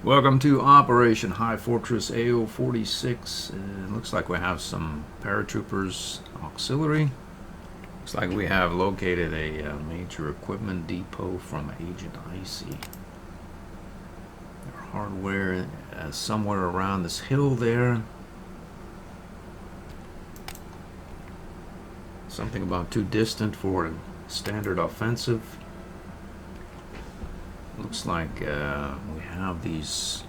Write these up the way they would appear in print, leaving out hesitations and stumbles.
Welcome to Operation High Fortress AO46. It looks like we have some paratroopers auxiliary. Looks like we have located a major equipment depot from Agent Icy. Their hardware somewhere around this hill there. Something about too distant for a standard offensive. Looks like we have these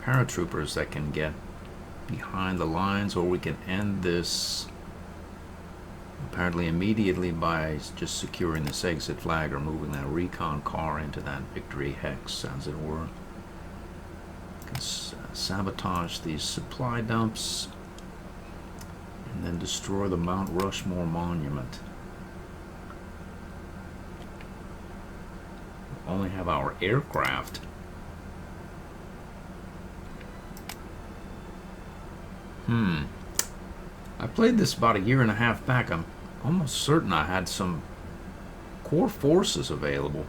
paratroopers that can get behind the lines, or we can end this apparently immediately by just securing this exit flag or moving that recon car into that victory hex, as it were. We can sabotage these supply dumps and then destroy the Mount Rushmore monument. Only have our aircraft. I played this about a year and a half back. I'm almost certain I had some core forces available.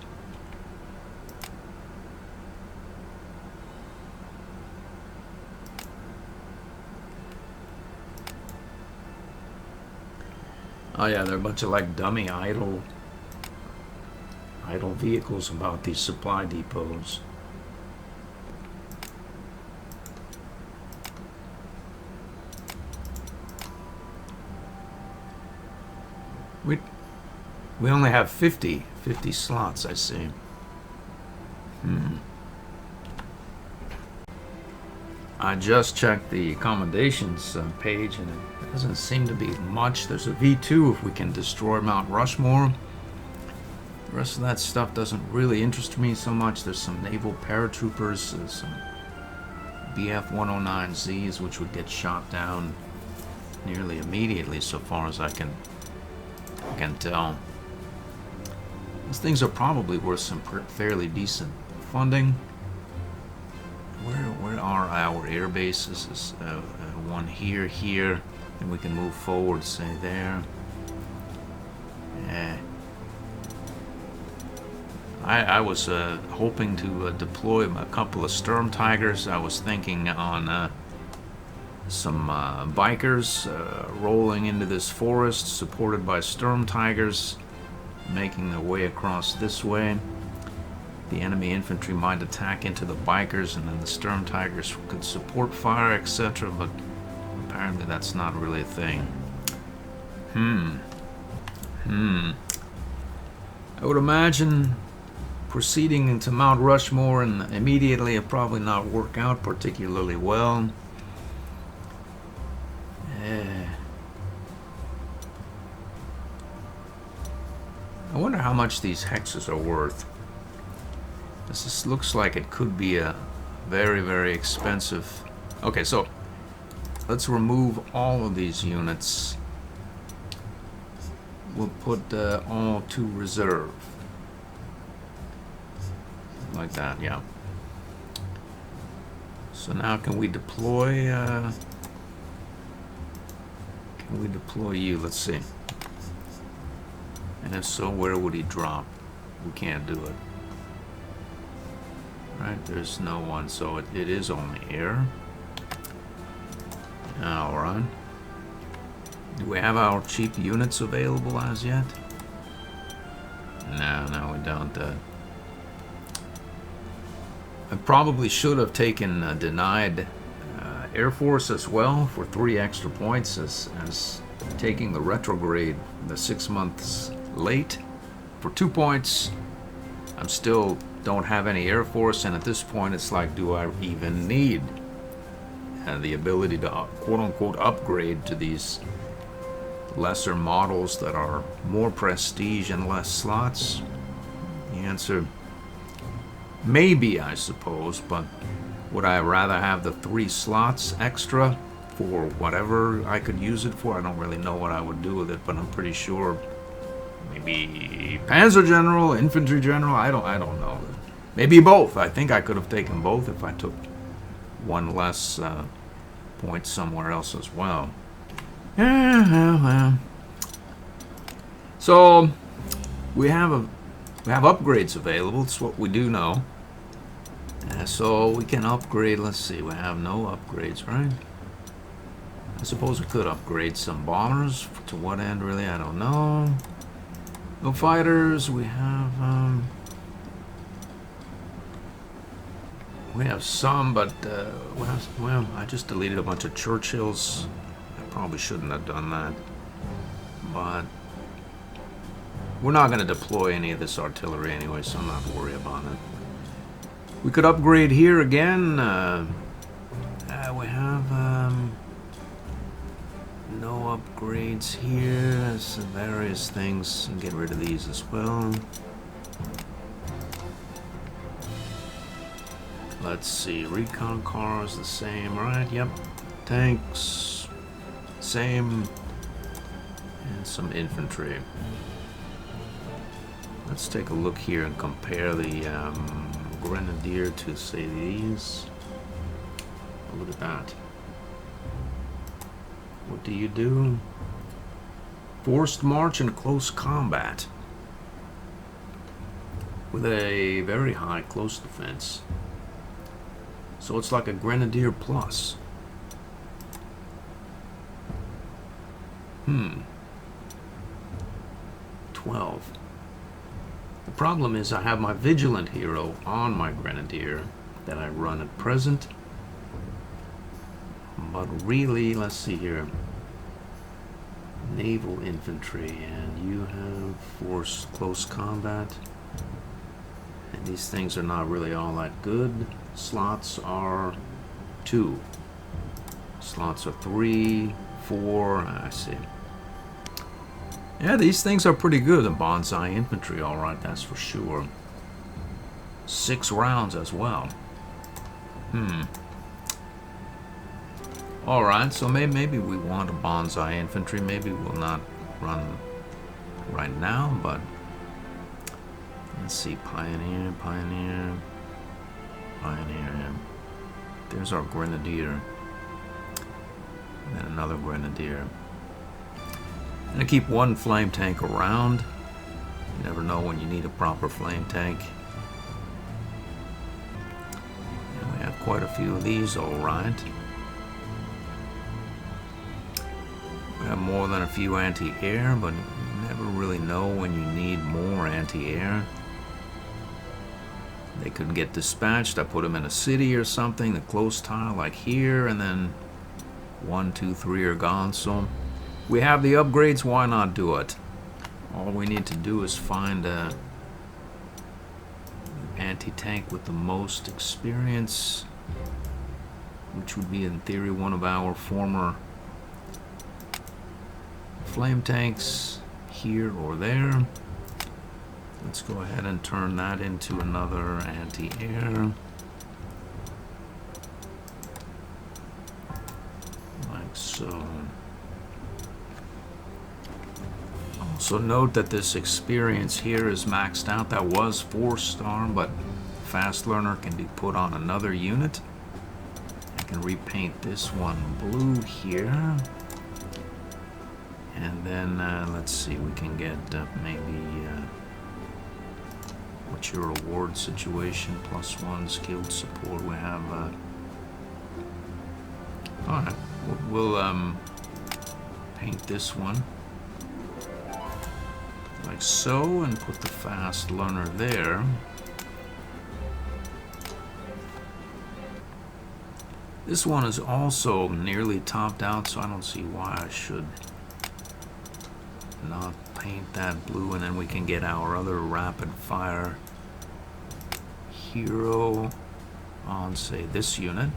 Oh yeah, they're a bunch of like dummy idle vehicles about these supply depots. We only have 50 slots, I see. I just checked the commendations page and it doesn't seem to be much. There's a V2 if we can destroy Mount Rushmore. The rest of that stuff doesn't really interest me so much. There's some naval paratroopers, some BF-109Zs, which would get shot down nearly immediately, so far as I can tell. These things are probably worth some fairly decent funding. Where are our air bases? Is one here, and we can move forward, say there. I was hoping to deploy a couple of Sturm Tigers. I was thinking on some bikers rolling into this forest, supported by Sturm Tigers, making their way across this way. The enemy infantry might attack into the bikers, and then the Sturm Tigers could support fire, etc. But apparently that's not really a thing. I would imagine proceeding into Mount Rushmore and immediately it'll probably not work out particularly well. I wonder how much these hexes are worth. This looks like it could be a very, very expensive. Okay, so let's remove all of these units. We'll put all to reserve. Like that, yeah. So now can we deploy you? Let's see. And if so, where would he drop? We can't do it. Right, there's no one, so it is only air. Alright. Do we have our cheap units available as yet? No, we don't. I probably should have taken denied Air Force as well for 3 extra points as taking the retrograde the 6 months late for 2 points. I'm still don't have any Air Force, and at this point it's like, do I even need the ability to quote-unquote upgrade to these lesser models that are more prestige and less slots? The answer, maybe, I suppose, but would I rather have the 3 slots extra for whatever I could use it for? I don't really know what I would do with it, but I'm pretty sure maybe Panzer General, Infantry General, I don't know. Maybe both. I think I could have taken both if I took one less point somewhere else as well. Yeah. So we have upgrades available. It's what we do know. So we can upgrade. Let's see, we have no upgrades, right? I suppose we could upgrade some bombers. To what end, really? I don't know. No fighters. We have some, but well, I just deleted a bunch of Churchills. I probably shouldn't have done that, but we're not going to deploy any of this artillery anyway, so I'm not worried about it. We could upgrade here again. We have no upgrades here. Some various things. Get rid of these as well. Let's see. Recon cars the same, right? Yep. Tanks same, and some infantry. Let's take a look here and compare the Grenadier to, say, these. Oh, look at that. What do you do? Forced march and close combat with a very high close defense. So it's like a Grenadier plus. 12. The problem is I have my Vigilant hero on my Grenadier that I run at present. But really, let's see here. Naval infantry, and you have force close combat. And these things are not really all that good. Slots are 2. Slots are 3, 4, I see. Yeah, these things are pretty good. The bonsai infantry, alright, that's for sure. 6 rounds as well. Alright, so maybe we want a bonsai infantry. Maybe we'll not run right now, but let's see. Pioneer. There's our Grenadier. And then another Grenadier. I'm gonna keep one flame tank around. You never know when you need a proper flame tank. And we have quite a few of these, alright. We have more than a few anti-air, but you never really know when you need more anti-air. They could get dispatched. I put them in a city or something, the close tile like here, and then 1, 2, 3 are gone. So we have the upgrades, why not do it? All we need to do is find a anti-tank with the most experience, which would be in theory one of our former flame tanks here or there. Let's go ahead and turn that into another anti-air. Like so. Also note that this experience here is maxed out. That was 4-star, but fast learner can be put on another unit. I can repaint this one blue here. And then, let's see, we can get maybe, what's your reward situation? +1 skilled support. We have, alright, we'll paint this one like so and put the fast learner there. This one is also nearly topped out, so I don't see why I should not paint that blue, and then we can get our other rapid fire hero on, say, this unit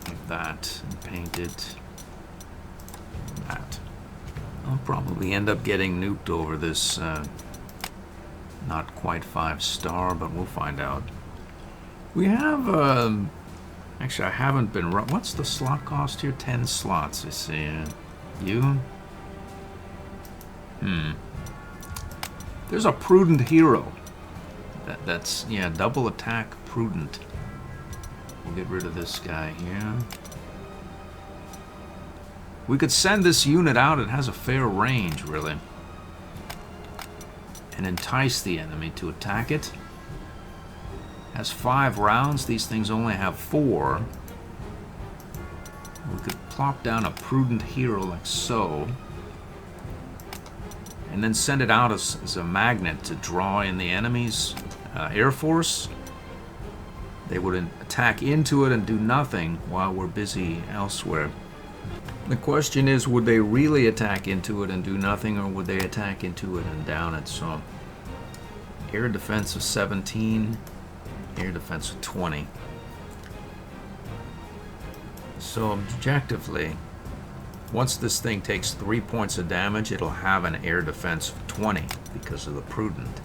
like that, and paint it that. I'll probably end up getting nuked over this not quite 5-star, but we'll find out. We have actually I haven't been what's the slot cost here? 10 slots, I see. You there's a prudent hero. That's, yeah, double attack prudent. We'll get rid of this guy here. We could send this unit out. It has a fair range, really, and entice the enemy to attack it. has 5 rounds. These things only have 4. We could plop down a prudent hero like so, and then send it out as a magnet to draw in the enemy's Air Force. They would attack into it and do nothing while we're busy elsewhere. The question is, would they really attack into it and do nothing, or would they attack into it and down it? So, air defense of 17, air defense of 20. So, objectively, once this thing takes 3 points of damage, it'll have an air defense of 20 because of the prudent.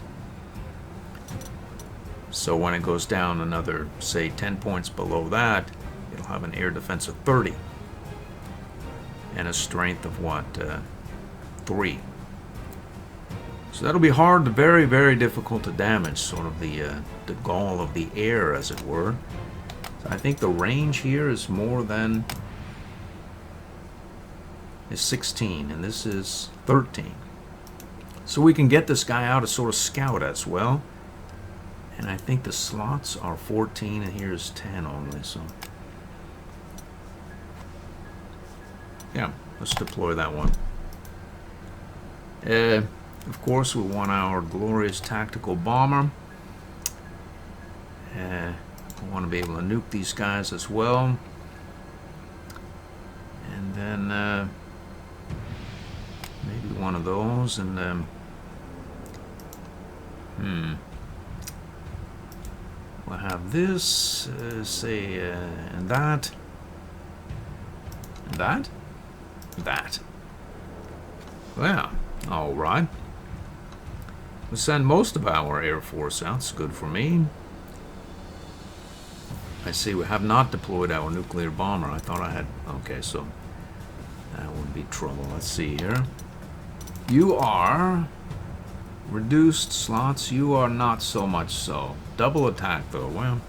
So when it goes down another, say, 10 points below that, it'll have an air defense of 30. And a strength of what? 3. So that'll be hard, very, very difficult to damage, sort of the gall of the air, as it were. So I think the range here is more than... is 16, and this is 13. So we can get this guy out as sort of scout as well. And I think the slots are 14, and here's 10 only, so... yeah, let's deploy that one. Of course, we want our glorious tactical bomber. We want to be able to nuke these guys as well. And then maybe one of those, and we'll have this, say, and that. And that? That. Well, all right. We send most of our Air Force out. It's good for me. I see we have not deployed our nuclear bomber. I thought I had... okay, so that would be trouble. Let's see here. You are reduced slots. You are not so much so. Double attack, though. Well,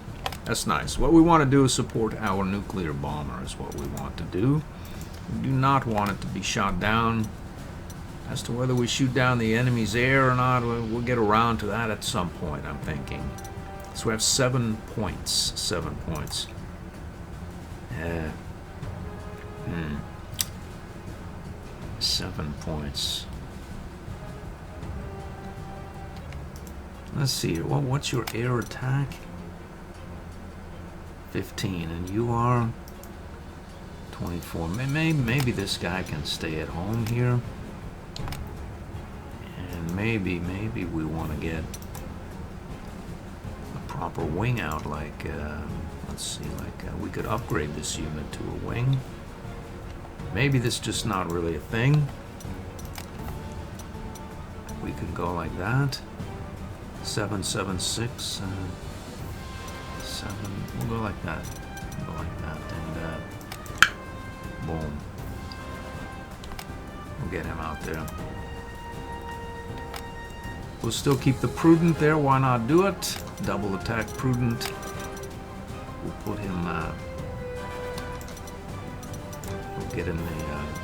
that's nice. What we want to do is support our nuclear bomber is what we want to do. We do not want it to be shot down. As to whether we shoot down the enemy's air or not, we'll get around to that at some point, I'm thinking. So we have 7 points. 7 points. 7 points. Let's see. Well, what's your air attack? 15, and you are 24. Maybe this guy can stay at home here. And maybe we want to get a proper wing out, like, let's see, like, we could upgrade this unit to a wing. Maybe this is just not really a thing. We could go like that. 776, 7. We'll go like that. We'll go like that, and boom. We'll get him out there. We'll still keep the prudent there. Why not do it? Double attack prudent. We'll put him. We'll get him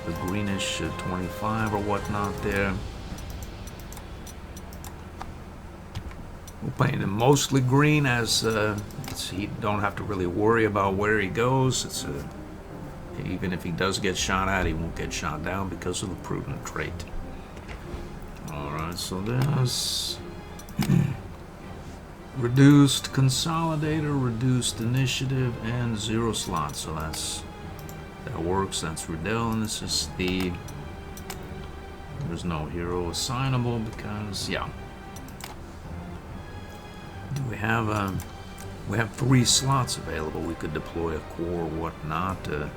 the greenish 25 or whatnot there. We're painting him mostly green, as he don't have to really worry about where he goes. It's even if he does get shot at, he won't get shot down because of the prudent trait. Alright, so there's reduced consolidator, reduced initiative, and 0 slots. So that works. That's Riddell, and this is the... there's no hero assignable because, yeah. Do we have we have 3 slots available. We could deploy a core or whatnot. Do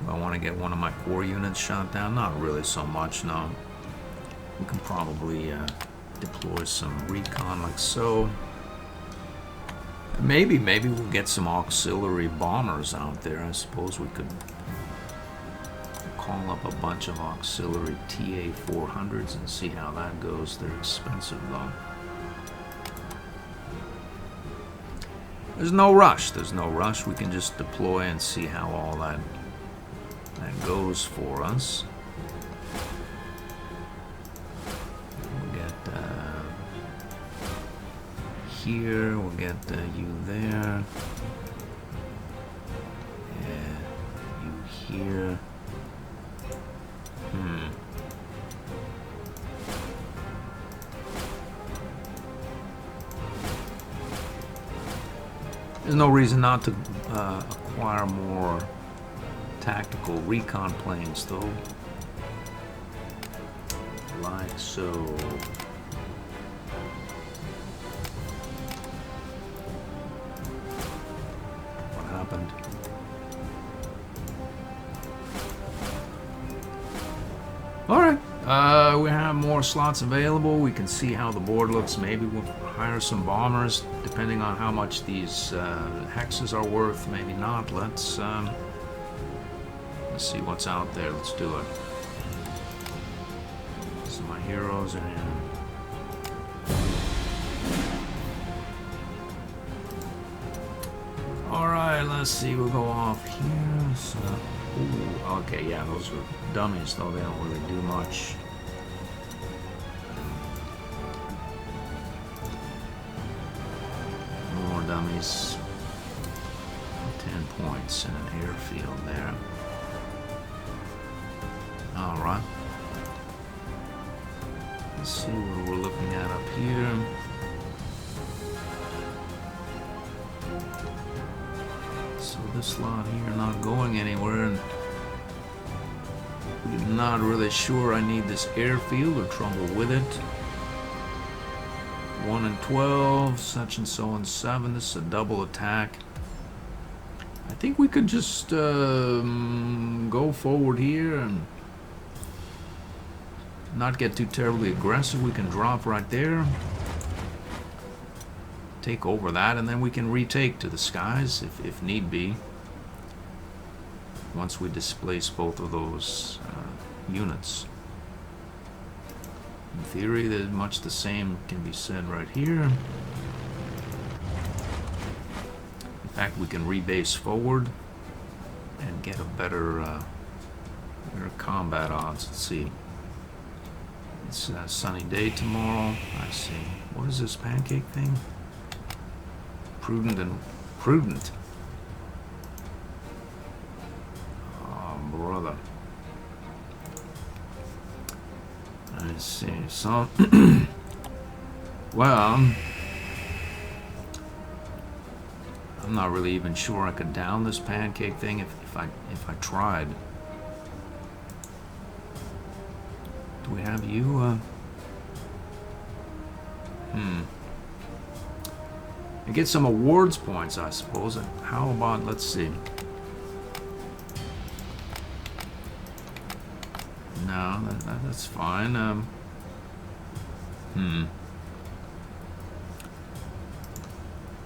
I want to get one of my core units shot down? Not really so much, no. We can probably deploy some recon like so. Maybe we'll get some auxiliary bombers out there. I suppose we could call up a bunch of auxiliary TA-400s and see how that goes. They're expensive though. There's no rush. There's no rush. We can just deploy and see how all that goes for us. We'll get here. We'll get you there. You here. There's no reason not to acquire more tactical recon planes, though. Like so. What happened? Alright. We have more slots available. We can see how the board looks. Maybe we'll hire some bombers, depending on how much these hexes are worth. Maybe not. Let's see what's out there. Let's do it. So my heroes are in. Alright, let's see. We'll go off here. So, ooh, okay, yeah, those are dummies, though. They don't really do much. More dummies. 10 points in an airfield there. Alright. Let's see what we're looking at up here. So this slot here not going anywhere, and I'm not really sure I need this airfield or trouble with it. 1 and 12, such and so and 7. This is a double attack. I think we could just go forward here and not get too terribly aggressive. We can drop right there, take over that, and then we can retake to the skies if need be, once we displace both of those units. In theory, there's much the same can be said right here. In fact, we can rebase forward and get a better combat odds. Let's see. It's a sunny day tomorrow. I see. What is this pancake thing? Prudent and prudent. Oh, brother. I see. So, well, I'm not really even sure I could down this pancake thing if I tried. Do we have you? I get some awards points, I suppose. How about, let's see. No, that's fine.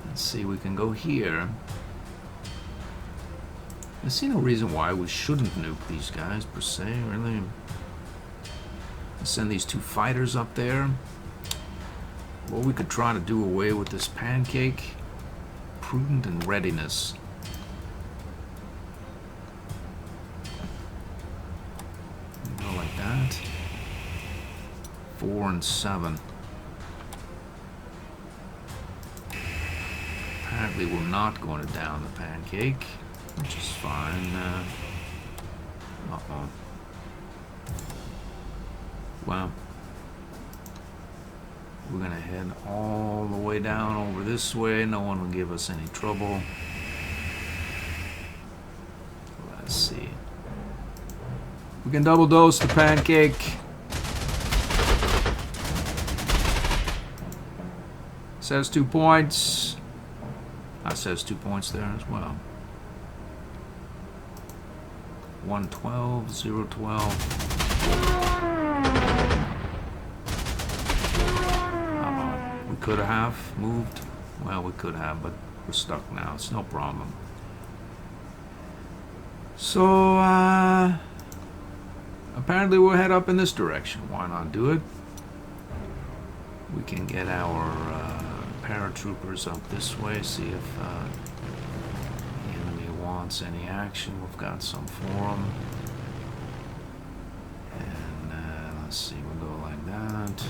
Let's see, we can go here. I see no reason why we shouldn't nuke these guys, per se, really. Send these 2 fighters up there. Well, we could try to do away with this pancake. Prudent and readiness. Go like that. 4 and 7. Apparently we're not going to down the pancake, which is fine. Uh-oh. Well, we're gonna head all the way down over this way. No one will give us any trouble. Let's see. We can double dose the pancake. Says 2 points. That says 2 points there as well. 112, 012. We could have moved. Well, we could have, but we're stuck now. It's no problem. So, apparently we'll head up in this direction. Why not do it? We can get our paratroopers up this way, see if the enemy wants any action. We've got some for them. And let's see, we'll go like that.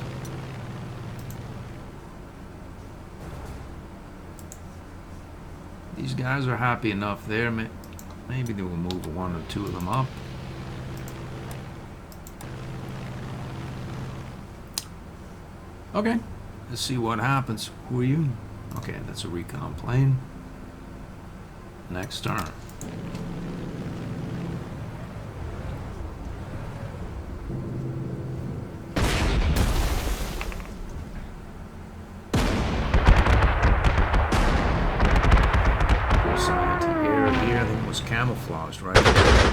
These guys are happy enough there. Maybe they will move one or two of them up. Okay, let's see what happens. Who are you? Okay, that's a recon plane. Next turn. There's some anti-air here that was camouflaged right there.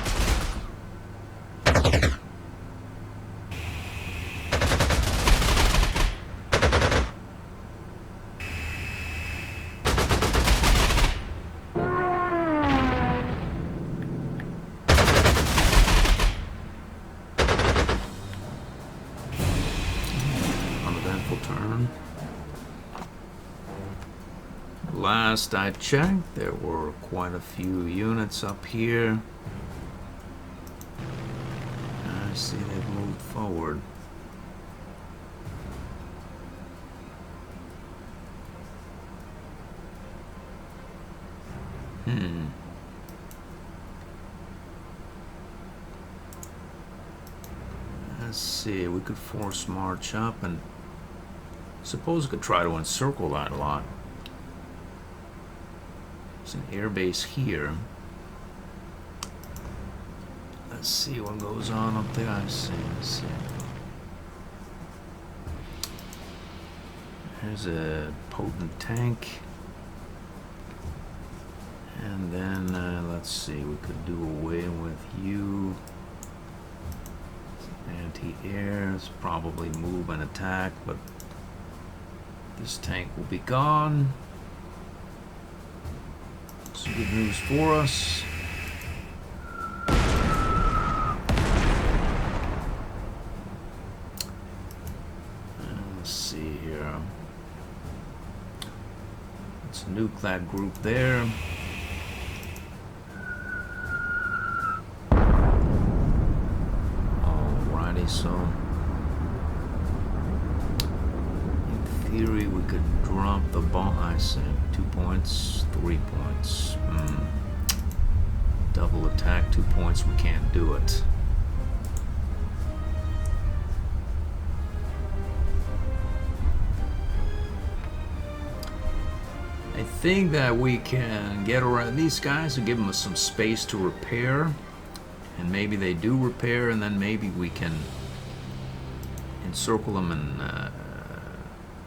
Last I checked, there were quite a few units up here. I see they've moved forward. Let's see, we could force march up and suppose we could try to encircle that lot. There's an airbase here. Let's see what goes on up there. Let's see. There's a potent tank. And then, let's see, we could do away with you. Anti-air, it's probably move and attack, but this tank will be gone. Some good news for us. Let's see here. It's a nuke group there. Alrighty, so in theory we could drop the bomb. I say 2 points, 3 points. Double attack, 2 points. We can't do it. I think that we can get around these guys and give them some space to repair, and maybe they do repair, and then maybe we can encircle them and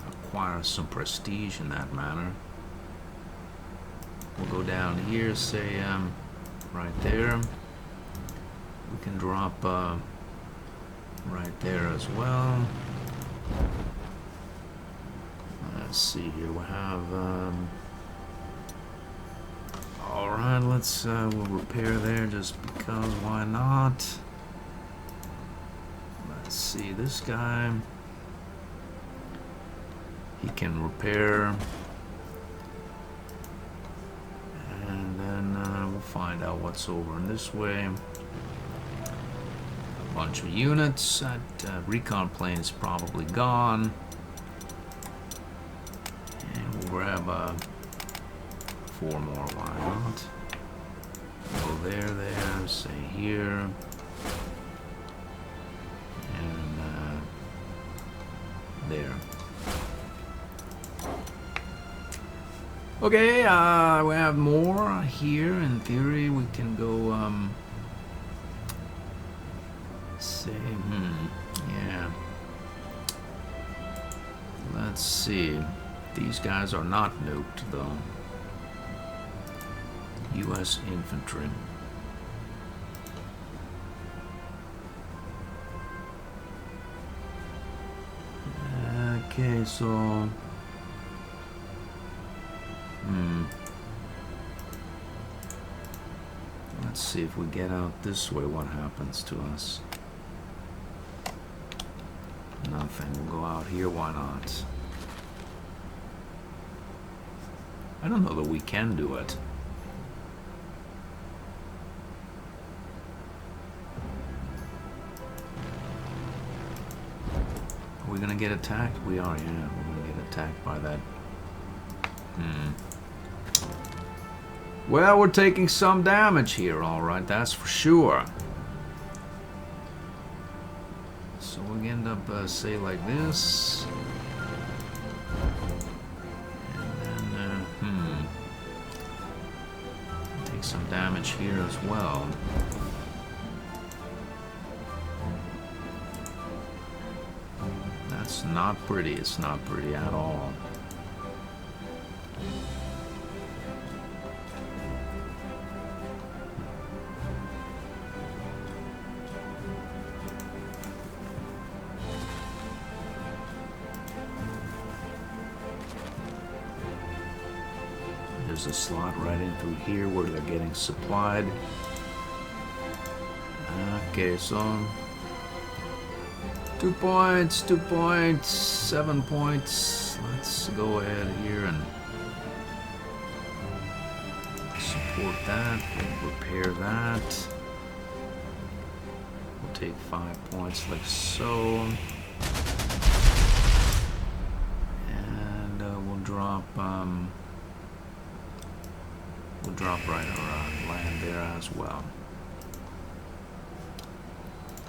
acquire some prestige in that manner. We'll go down here, say right there. We can drop right there as well. Let's see here. We have all right. Let's we'll repair there just because. Why not? Let's see this guy. He can repair. And then we'll find out what's over in this way. A bunch of units. That recon plane is probably gone. And we'll grab 4 more. Why not? Go there, say here. And there. Okay, we have more here. In theory, we can go, say, yeah. Let's see. These guys are not nuked, though. U.S. infantry. Okay, so... Let's see if we get out this way, what happens to us. Nothing. We'll go out here, why not? I don't know that we can do it. Are we gonna get attacked? We are, yeah. We're gonna get attacked by that. Well, we're taking some damage here, alright, that's for sure. So we end up, say, like this. And then, take some damage here as well. That's not pretty, it's not pretty at all. There's a slot right in through here where they're getting supplied. Okay, so 2 points, 2 points, 7 points. Let's go ahead here and support that. We'll repair that. We'll take 5 points like so. And we'll drop right around land there as well.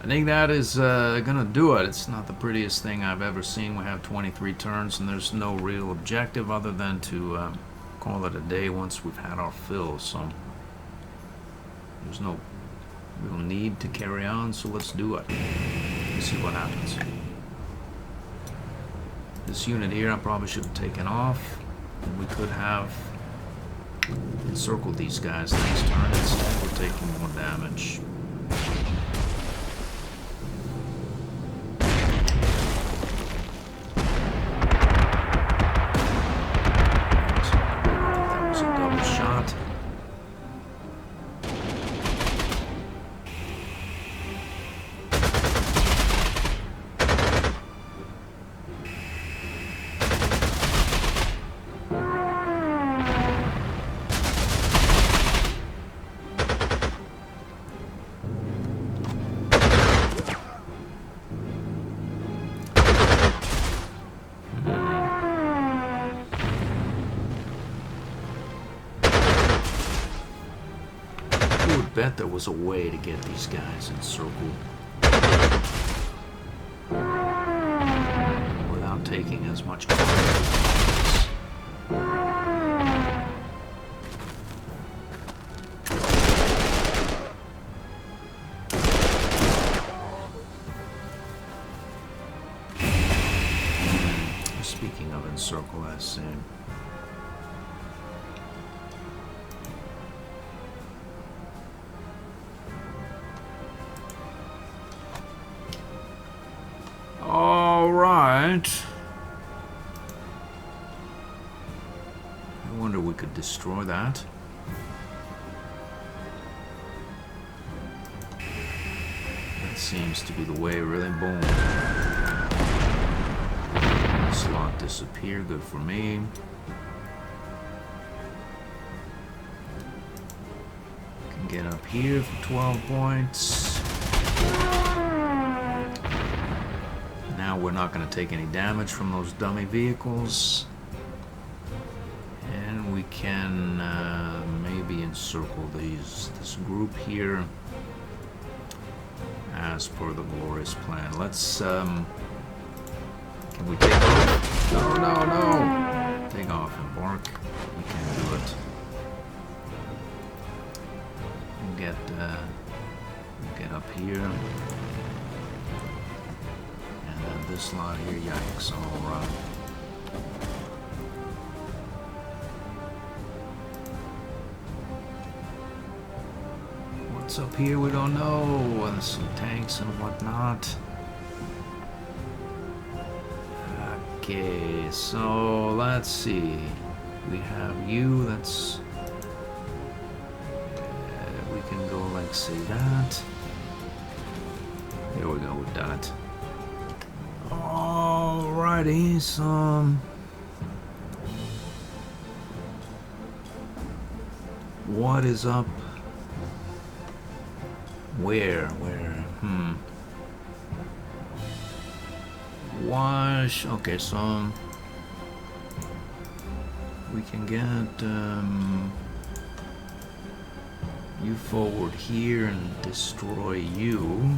I think that is gonna do it. It's not the prettiest thing I've ever seen. We have 23 turns and there's no real objective other than to call it a day once we've had our fill. So there's no real need to carry on, so let's do it. Let's see what happens. This unit here I probably should have taken off. We could have encircled these guys next turn. Instead we're taking more damage. That was a double shot. I bet there was a way to get these guys encircled without taking as much damage. Speaking of encircle, I say. I wonder if we could destroy that. That seems to be the way, really. Boom. Slot disappear, good for me. Can get up here for 12 points. Now we're not going to take any damage from those dummy vehicles. And we can maybe encircle this group here as per the glorious plan. Let's, can we take off? No, no, no! Take off, embark. We can do it. We'll get up here. This slot here, yikes, alright. What's up here? We don't know. There's some tanks and whatnot. Okay, so let's see. We have you, that's... we can go like, say that. Here we go, we've done it. Alrighty, so what is up? Where? Wash. Okay, so we can get You forward here and destroy you.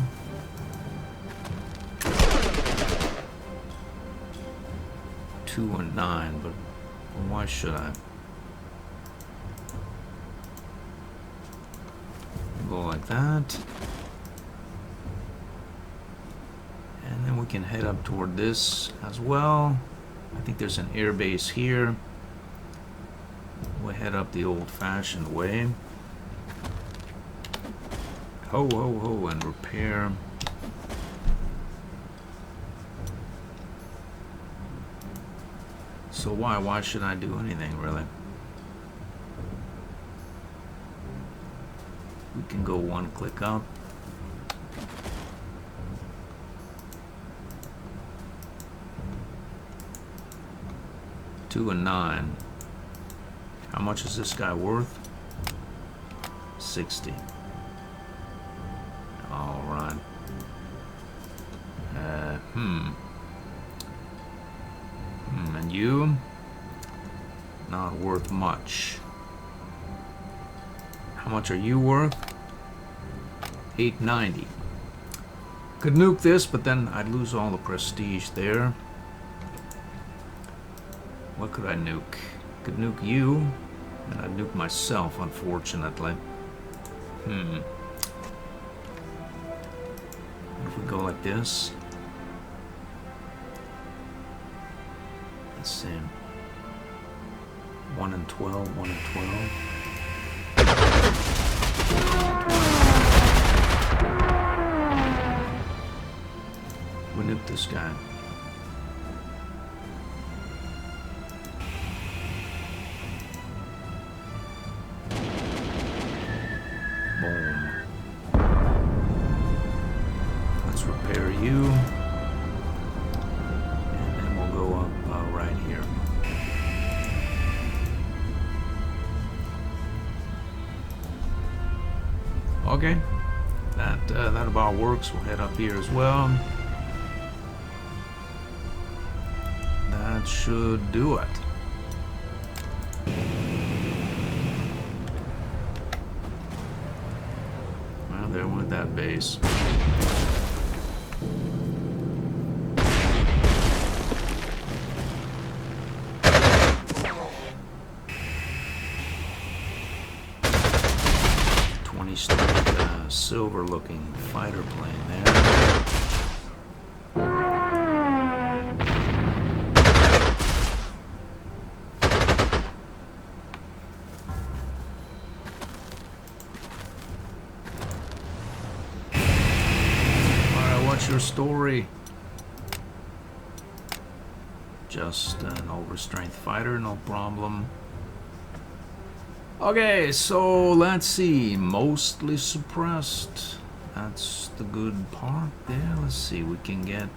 Two and 9, but why should I? Go like that. And then we can head up toward this as well. I think there's an air base here. We'll head up the old-fashioned way. Ho, ho, ho, and repair. So why should I do anything, really? We can go one click up. Two and 9. How much is this guy worth? 60. All right. And you? Not worth much. How much are you worth? 890. Could nuke this, but then I'd lose all the prestige there. What could I nuke? Could nuke you, and I'd nuke myself, unfortunately. If we go like this. Let's see. 1 and 12, 1 and 12. We nuke this guy. Boom. Let's repair you. And then we'll go up right here. Okay. That about works. We'll head up here as well. That should do it. Well, there went that base. Silver-looking fighter plane there. Alright, what's your story? Just an overstrength fighter, no problem. Okay, so let's see. Mostly suppressed. That's the good part there. Let's see. We can get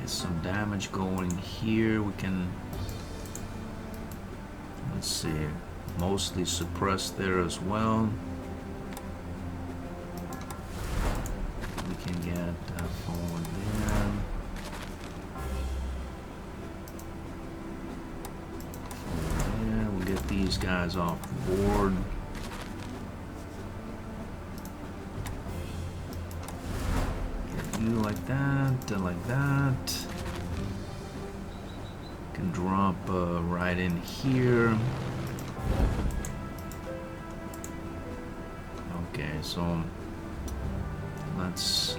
some damage going here. We can. Let's see. Mostly suppressed there as well. We can get forward there. These guys off the board. Get you like that, like that. Can drop right in here. Okay, so let's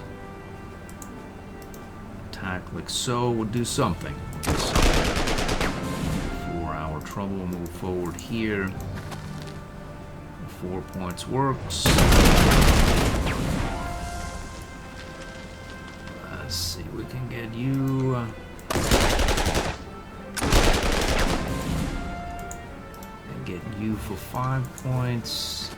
attack like so. We'll do something. Trouble, we'll move forward here. 4 points works. Let's see, we can get you. And get you for 5 points.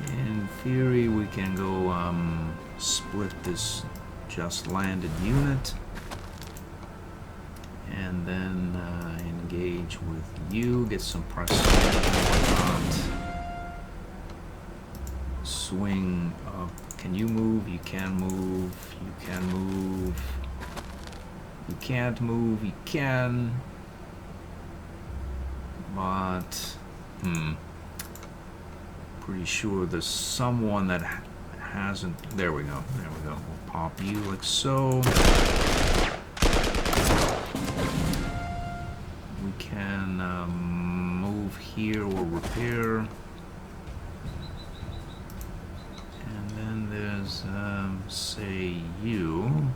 In theory, we can go split this just landed unit. And then engage with you, get some prestige and whatnot. Swing up. Can you move? You can move. You can move. You can't move. You can. But, pretty sure there's someone that hasn't. There we go. There we go. We'll pop you like so. We can move here or repair. And then there's, say, you.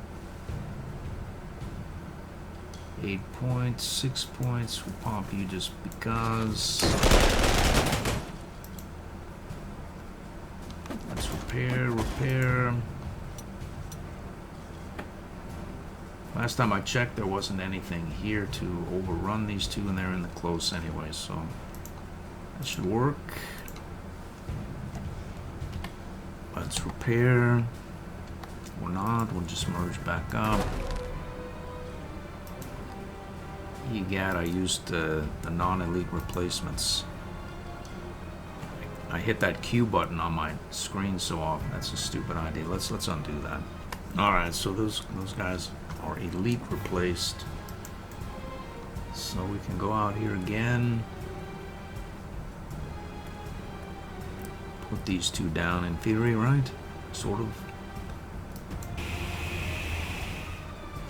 8 points, 6 points. We'll pop you just because. Let's repair. Last time I checked, there wasn't anything here to overrun these two, and they're in the close anyway, so that should work. Let's repair. Or not, we'll just merge back up. Egad, I used the non-elite replacements. I hit that Q button on my screen so often. That's a stupid idea. Let's undo that. All right, so those guys are elite replaced. So we can go out here again. Put these two down in theory, right? Sort of.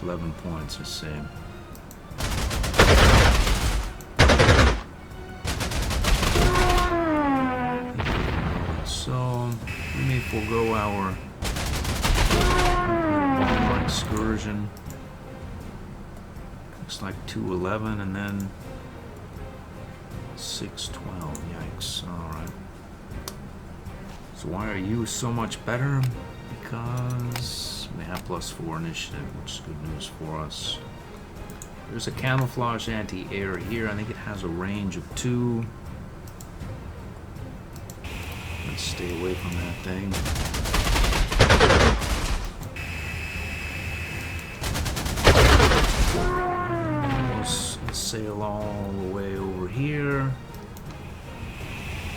11 points, I say. So we may forego our bomber excursion. Looks like 211 and then 612. Yikes! All right. So why are you so much better? Because we have +4 initiative, which is good news for us. There's a camouflage anti-air here. I think it has a range of 2. Let's stay away from that thing. Let's sail all the way over here,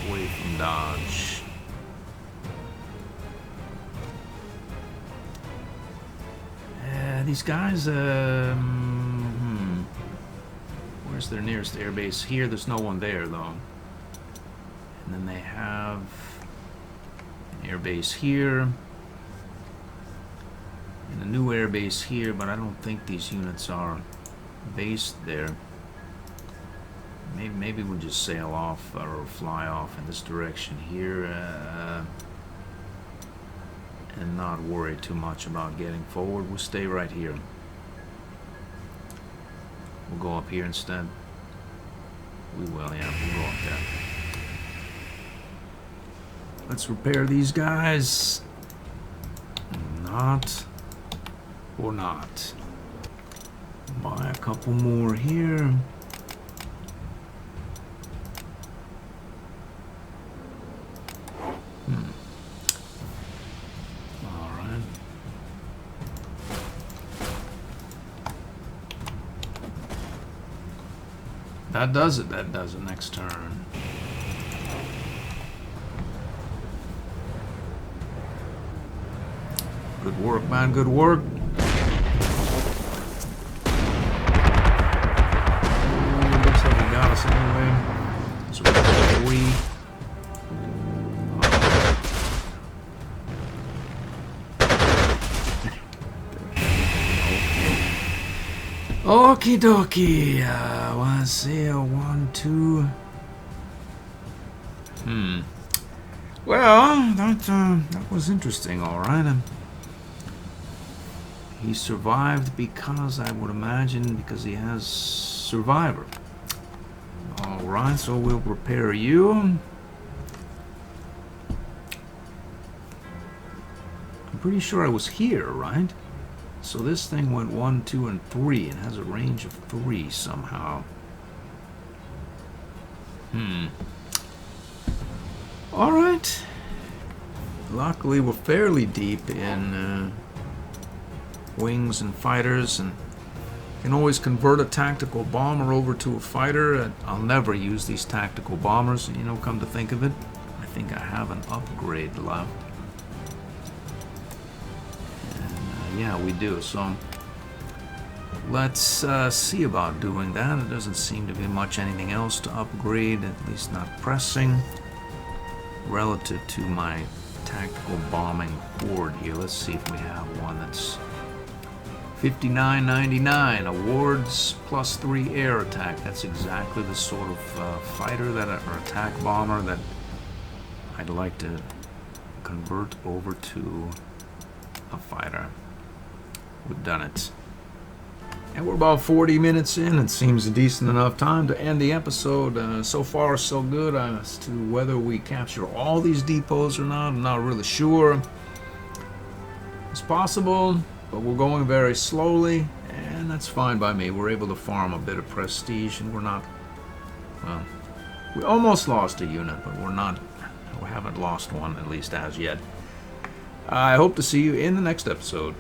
away from Dodge. These guys, where's their nearest airbase? Here, there's no one there though. And then they have an airbase here and a new airbase here, but I don't think these units are based there. Maybe we'll just sail off or fly off in this direction here and not worry too much about getting forward. We'll stay right here. We'll go up here instead. We will, yeah, we'll go up there. Let's repair these guys. Not or not. Buy a couple more here. Alright. That does it. That does it. Next turn. Good work, man. Good work. Looks like he got us anyway. So we're at 3. Okie dokie. Let's see. 1, 2. Well, that was interesting. All right. He survived because, I would imagine, because he has Survivor. Alright, so we'll repair you. I'm pretty sure I was here, right? So this thing went 1, 2, and 3 and has a range of 3 somehow. Alright. Luckily, we're fairly deep in wings and fighters, and can always convert a tactical bomber over to a fighter. I'll never use these tactical bombers, you know, come to think of it. I think I have an upgrade left. And yeah, we do. So let's see about doing that. There doesn't seem to be much anything else to upgrade, at least not pressing, relative to my tactical bombing horde here. Let's see if we have one that's 59.99 awards +3 air attack. That's exactly the sort of fighter that or attack bomber that I'd like to convert over to a fighter. We've done it. And we're about 40 minutes in. It seems a decent enough time to end the episode. So far, so good. As to whether we capture all these depots or not, I'm not really sure. It's possible, but we're going very slowly, and that's fine by me. We're able to farm a bit of prestige, and we're not, well, we almost lost a unit, but we haven't lost one, at least as yet. I hope to see you in the next episode.